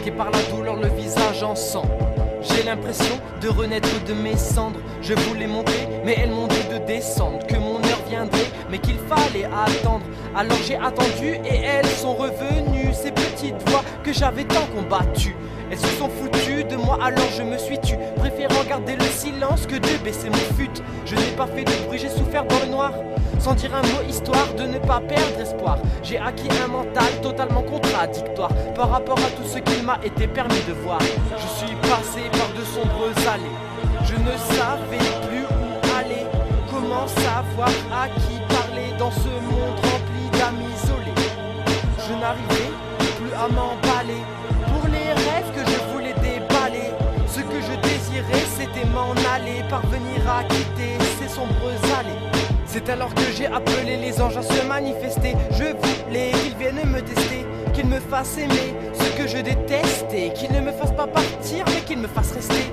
marqué par la douleur, le visage en sang. J'ai l'impression de renaître de mes cendres. Je voulais monter, mais elles m'ont dit de descendre, que mon heure viendrait, mais qu'il fallait attendre. Alors j'ai attendu et elles sont revenues, ces petites voix que j'avais tant combattues. Elles se sont foutues de moi, alors je me suis tu, préférant garder le silence que de baisser mon fut. Je n'ai pas fait de bruit, j'ai souffert dans le noir, sans dire un mot, histoire de ne pas perdre espoir. J'ai acquis un mental totalement contradictoire par rapport à tout ce qu'il m'a été permis de voir. Je suis passé par de sombres allées, je ne savais plus où aller. Comment savoir à qui parler dans ce monde rempli d'amis isolés? Je n'arrivais plus à m'emballer pour les rêves que je voulais déballer. Ce que je désirais, c'était m'en aller, parvenir à quitter ces sombres allées. C'est alors que j'ai appelé les anges à se manifester. Je voulais qu'ils viennent me tester, qu'ils me fassent aimer ce que je détestais, qu'ils ne me fassent pas partir mais qu'ils me fassent rester.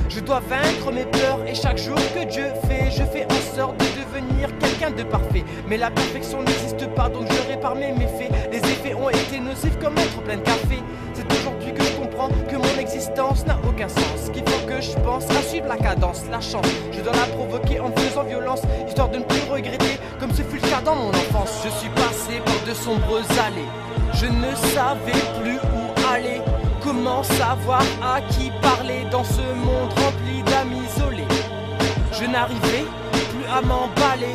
Je dois vaincre mes peurs et chaque jour que Dieu fait, je fais en sorte de devenir quelqu'un de parfait. Mais la perfection n'existe pas, donc je répare mes méfaits. Les effets ont été nocifs comme être plein de café. C'est aujourd'hui que je comprends que mon existence n'a aucun sens, qu'il faut que je pense à suivre la cadence, la chance. Je dois la provoquer en faisant violence, histoire de ne plus regretter, comme ce fut le cas dans mon enfance. Je suis passé par de sombres allées, je ne savais plus où aller. Comment savoir à qui parler dans ce monde rempli d'amis isolés? Je n'arrivais plus à m'emballer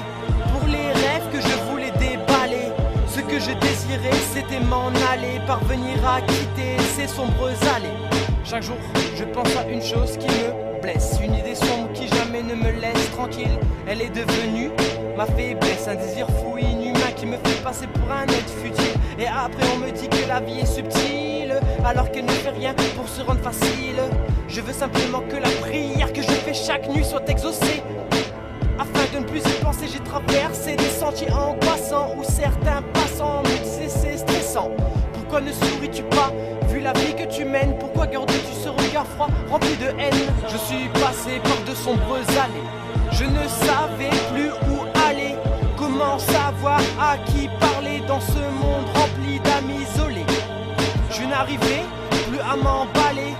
pour les rêves que je voulais déballer. Ce que je désirais, c'était m'en aller, parvenir à quitter ces sombres allées. Chaque jour, je pense à une chose qui me blesse, une idée sombre qui jamais ne me laisse tranquille. Elle est devenue ma faiblesse, un désir fou inhumain qui me fait passer pour un être futile. Et après on me dit que la vie est subtile, alors qu'elle ne fait rien pour se rendre facile. Je veux simplement que la prière que je fais chaque nuit soit exaucée. Afin de ne plus y penser, j'ai traversé des sentiers angoissants où certains passants me disaient c'est stressant. Pourquoi ne souris-tu pas, vu la vie que tu mènes? Pourquoi gardes-tu ce regard froid, rempli de haine? Je suis passé par de sombres allées, je ne savais plus où aller. Comment savoir à qui parler dans ce monde rempli d'amis isolés? Je n'arrivais plus à m'emballer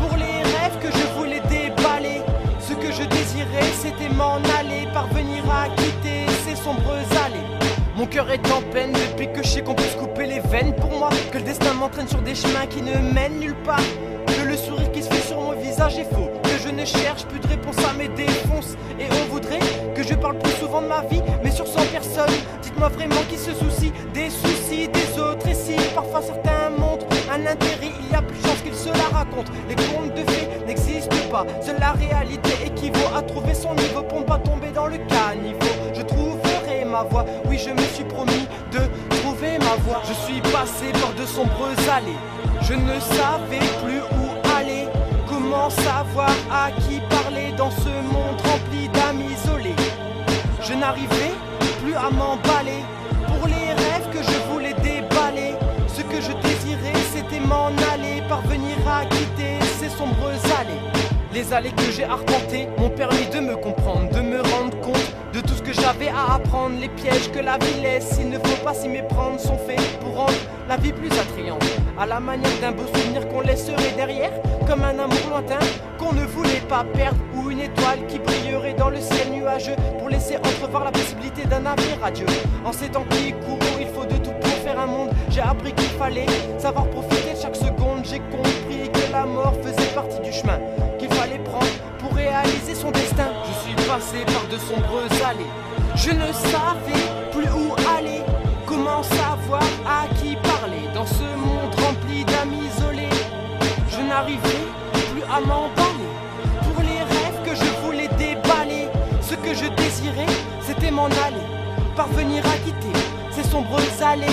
pour les rêves que je voulais déballer. Ce que je désirais, c'était m'en aller, parvenir à quitter ces sombres allées. Mon cœur est en peine depuis que je sais qu'on peut se couper les veines pour moi, que le destin m'entraîne sur des chemins qui ne mènent nulle part, que le sourire qui se fait sur mon visage est faux, que je ne cherche plus de réponse à mes défonces. Et on voudrait que je parle plus souvent de ma vie, mais sur 100 personnes, dites-moi vraiment qui se soucie des soucis des autres. Et si parfois certains montrent un intérêt, il y a plus de chances qu'ils se la racontent. Les contes de fées n'existent pas, seule la réalité équivaut à trouver son niveau pour ne pas tomber dans le caniveau. Je trouverai ma voie, oui je me suis promis de trouver ma voie. Je suis passé par de sombres allées, je ne savais plus où aller. Comment savoir à qui parler dans ce monde rempli d'amis isolés? Je n'arrivais plus à m'emballer pour les rêves que je voulais déballer. Ce que je désirais, c'était m'en aller, parvenir à quitter ces sombres allées. Les allées que j'ai arpentées m'ont permis de me comprendre, de me rendre compte de tout ce que j'avais à apprendre. Les pièges que la vie laisse, il ne faut pas s'y méprendre, sont faits pour rendre la vie plus attrayante, à la manière d'un beau souvenir qu'on laisserait derrière, comme un amour lointain qu'on ne voulait pas perdre, ou une étoile qui brillerait dans le ciel nuageux pour laisser entrevoir la possibilité d'un avenir radieux. En ces temps qui courent, il faut de tout pour faire un monde. J'ai appris qu'il fallait savoir profiter de chaque seconde. J'ai compris que la mort faisait partie du chemin qu'il fallait prendre pour réaliser son destin. Je suis passé par de sombres allées, je ne savais plus où aller. Comment savoir à qui parler dans ce monde rempli d'amis isolés? Je n'arrivais plus à m'emballer pour les rêves que je voulais déballer. Ce que je désirais, c'était m'en aller, parvenir à quitter ces sombres allées.